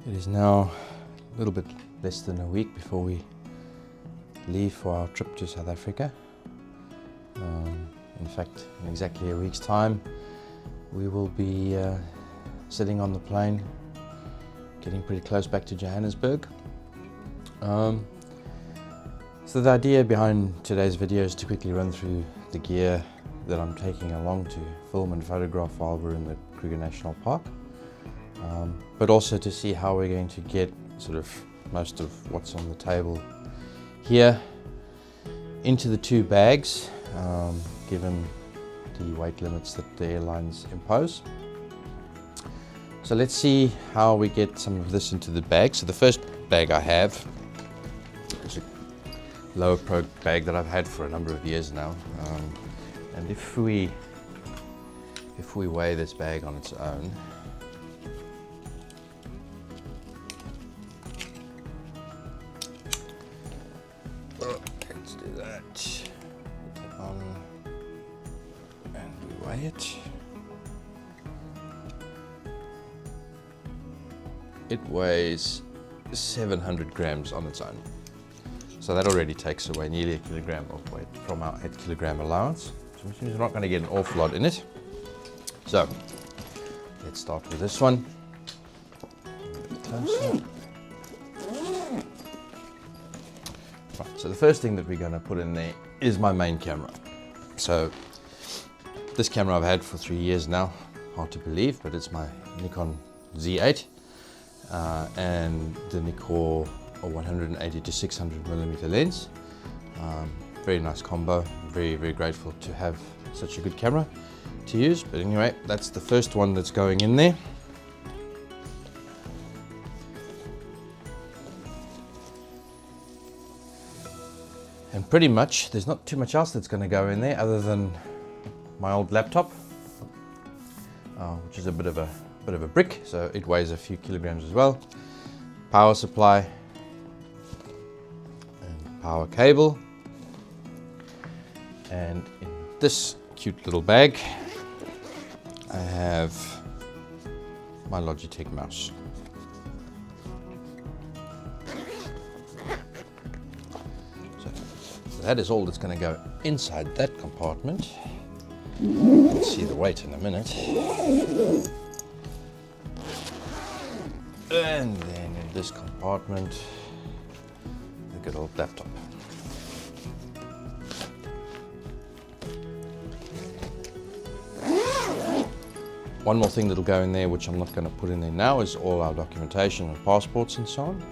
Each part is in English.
It is now a little bit less than a week before we leave for our trip to South Africa. In fact, in exactly a week's time, we will be sitting on the plane, getting pretty close back to Johannesburg. So the idea behind today's video is to quickly run through the gear that I'm taking along to film and photograph while we're in the Kruger National Park, but also to see how we're going to get sort of most of what's on the table here into the two bags, given the weight limits that the airlines impose. So let's see how we get some of this into the bag. So the first bag I have is a lower pro bag that I've had for a number of years now, and if we weigh this bag on its own, let's do that. Put that on and we weigh it. It weighs 700 grams on its own. So that already takes away nearly a kilogram of weight from our 8 kilogram allowance, which means we're not going to get an awful lot in it. So let's start with this one. Right, so the first thing that we're going to put in there is my main camera. So this camera I've had for 3 years now, hard to believe, but it's my Nikon Z8 and the Nikkor 180 to 600 millimeter lens. Very nice combo. Very, very grateful to have such a good camera to use. But anyway, that's the first one that's going in there. And pretty much there's not too much else that's going to go in there other than my old laptop, which is a bit of a brick, so it weighs a few kilograms as well. Power supply and power cable, and in this cute little bag I have my Logitech mouse. So that is all that's going to go inside that compartment. We'll see the weight in a minute. And then in this compartment, the good old laptop. One more thing that'll go in there, which I'm not going to put in there now, is all our documentation and passports and so on.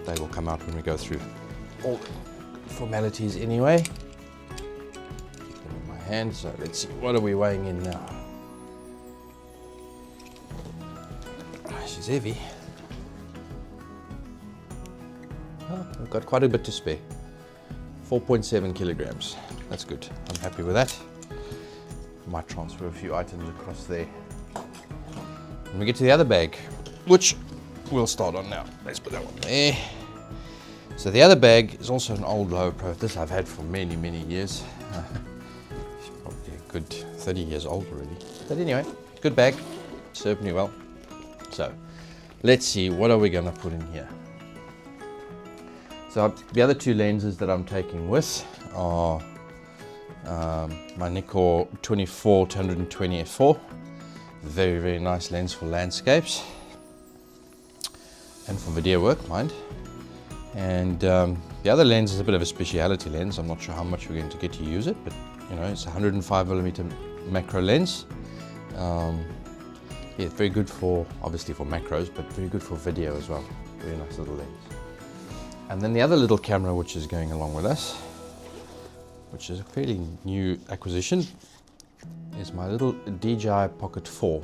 They will come out when we go through all the formalities anyway. Keep them in my hand. So let's see, what are we weighing in now? She's heavy. Oh, we've got quite a bit to spare. 4.7 kilograms. That's good. I'm happy with that. Might transfer a few items across there. And we get to the other bag, which we'll start on now. Let's put that one there. So the other bag is also an old low pro. This I've had for many, many years. It's probably a good 30 years old already. But anyway, good bag. Served me well. So let's see, what are we going to put in here? So the other two lenses that I'm taking with are my Nikkor 24 to 120 f4. Very, very nice lens for landscapes and for video work, mind. And the other lens is a bit of a speciality lens. I'm not sure how much we're going to get to use it, but you know, it's a 105 millimeter macro lens. Yeah, very good for, obviously for macros, but very good for video as well. Very nice little lens. And then the other little camera which is going along with us, which is a fairly new acquisition, is my little DJI Pocket 4.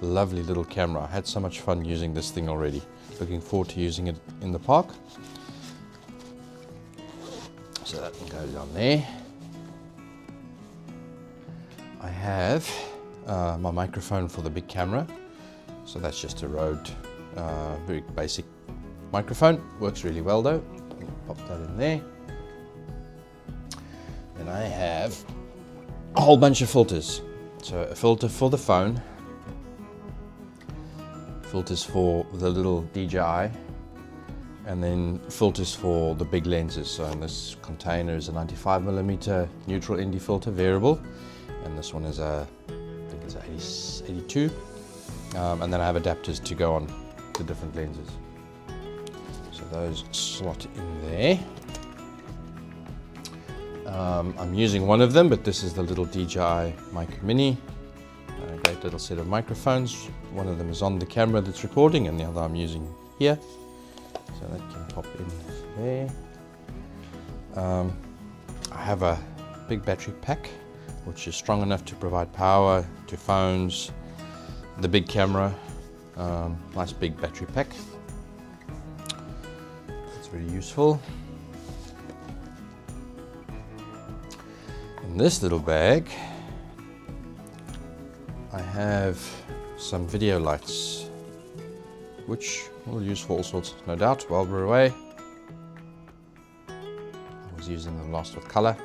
Lovely little camera. I had so much fun using this thing already. Looking forward to using it in the park. So that one goes on there. I have my microphone for the big camera. So that's just a Rode, very basic microphone. Works really well though. Pop that in there. Then I have a whole bunch of filters. So a filter for the phone, filters for the little DJI, and then filters for the big lenses. So in this container is a 95mm neutral ND filter variable, and this one is I think it's a 82, and then I have adapters to go on the different lenses. So those slot in there. I'm using one of them, but this is the little DJI Mic Mini. A great little set of microphones. One of them is on the camera that's recording, and the other I'm using here. So that can pop in there. I have a big battery pack, which is strong enough to provide power to phones, the big camera. Nice big battery pack. That's very useful. In this little bag, I have some video lights, which we'll use for all sorts, no doubt, while we're away. I was using them last with color.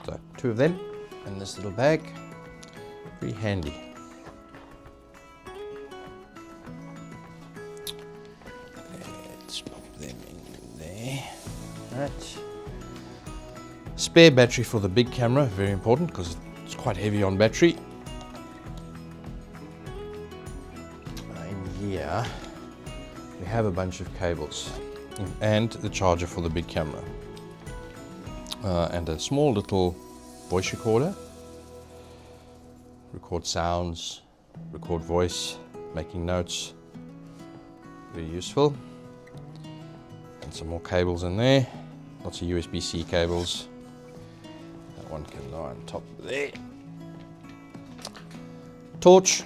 So 2 of them in this little bag, pretty handy. Let's pop them in there. Right. Spare battery for the big camera, very important because it's quite heavy on battery. In here we have a bunch of cables and the charger for the big camera, and a small little voice recorder. Record sounds, record voice, making notes, very useful. And some more cables in there, lots of USB-C cables. That one can go on top there. Torch,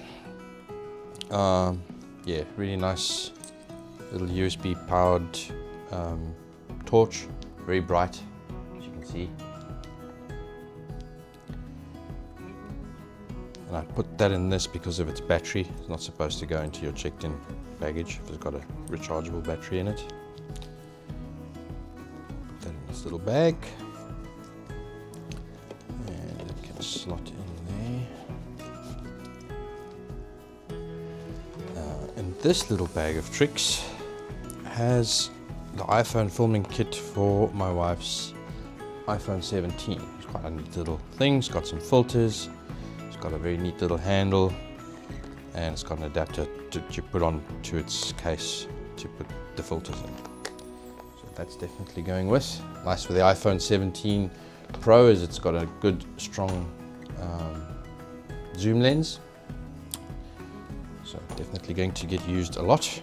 yeah, really nice little USB powered torch, very bright, as you can see. And I put that in this because of its battery. It's not supposed to go into your checked-in baggage if it's got a rechargeable battery in it. Put that in this little bag, and it can slot in there. And this little bag of tricks has the iPhone filming kit for my wife's iPhone 17. It's quite a neat little thing. It's got some filters. It's got a very neat little handle, and it's got an adapter to put on to its case to put the filters in. So that's definitely going with. Nice with the iPhone 17 Pro is it's got a good strong zoom lens. So definitely going to get used a lot.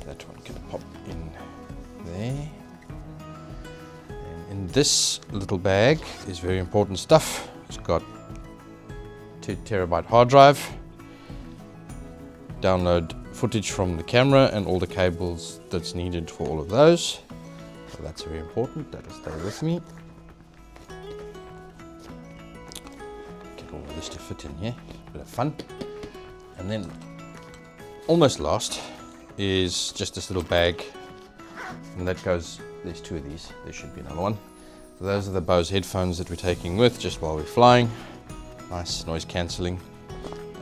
That one can pop in there. And in this little bag is very important stuff. It's got 2 terabyte hard drive, download footage from the camera and all the cables that's needed for all of those. So that's very important, that'll stay with me. Get all of this to fit in here, bit of fun. And then almost last is just this little bag, and that goes, there's 2 of these, there should be another one. So those are the Bose headphones that we're taking with just while we're flying. Nice noise cancelling,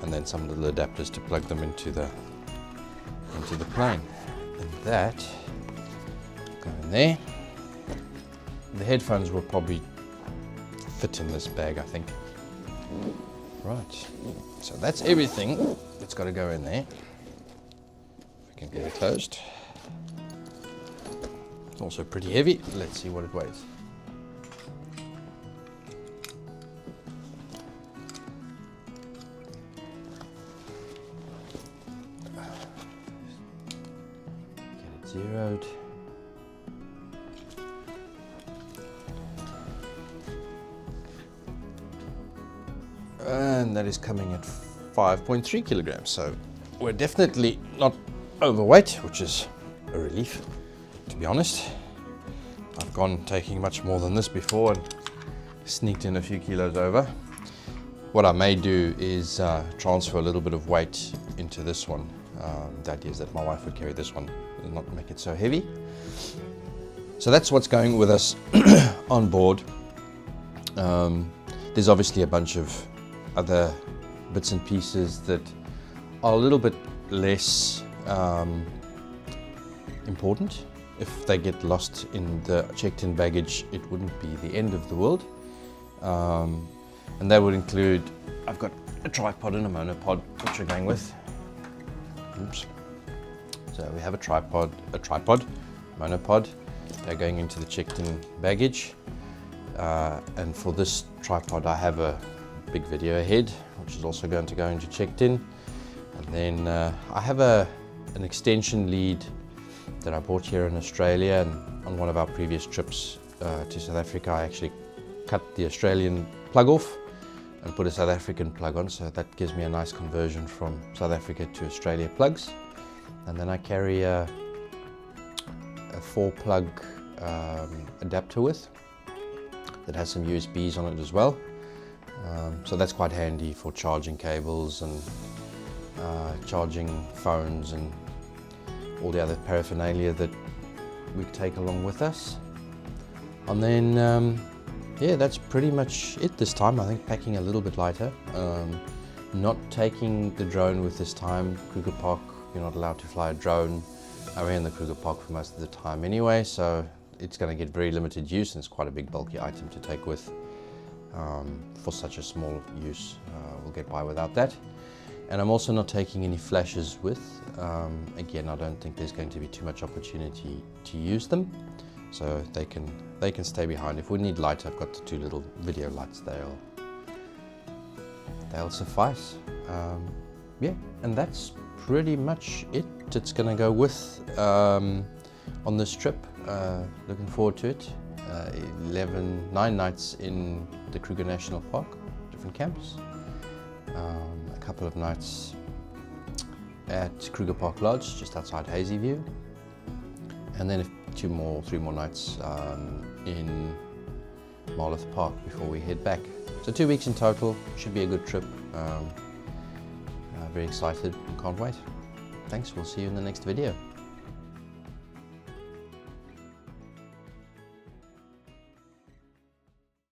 and then some little adapters to plug them into the plane. And that go in there. The headphones will probably fit in this bag, I think. Right, so that's everything that's got to go in there. If we can get it closed. It's also pretty heavy. Let's see what it weighs. Zeroed. And that is coming at 5.3 kilograms, so we're definitely not overweight, which is a relief, to be honest. I've gone taking much more than this before and sneaked in a few kilos over. What I may do is transfer a little bit of weight into this one. The idea is that my wife would carry this one and not make it so heavy. So that's what's going with us on board. There's obviously a bunch of other bits and pieces that are a little bit less important. If they get lost in the checked-in baggage, it wouldn't be the end of the world. And that would include, I've got a tripod and a monopod, which we're going with. Oops. So we have a tripod, monopod. They're going into the checked-in baggage. And for this tripod, I have a big video ahead, which is also going to go into checked-in. And then I have an extension lead that I bought here in Australia, and on one of our previous trips to South Africa, I actually cut the Australian plug off and put a South African plug on, so that gives me a nice conversion from South Africa to Australia plugs. And then I carry a 4-plug adapter with that has some USBs on it as well. So that's quite handy for charging cables and charging phones and all the other paraphernalia that we take along with us. And then yeah, that's pretty much it this time. I think packing a little bit lighter. Not taking the drone with this time. Kruger Park, you're not allowed to fly a drone. We're in the Kruger Park for most of the time anyway, so it's going to get very limited use, and it's quite a big bulky item to take with for such a small use. We'll get by without that. And I'm also not taking any flashes with. Again, I don't think there's going to be too much opportunity to use them, so they can stay behind. If we need light, I've got the 2 little video lights. They'll suffice. Yeah, and that's pretty much it. It's going to go with on this trip. Looking forward to it. 9 nights in the Kruger National Park, different camps. A couple of nights at Kruger Park Lodge, just outside Hazyview, and then 3 more nights in Marloth Park before we head back. So 2 weeks in total. Should be a good trip. Very excited and can't wait. Thanks, we'll see you in the next video.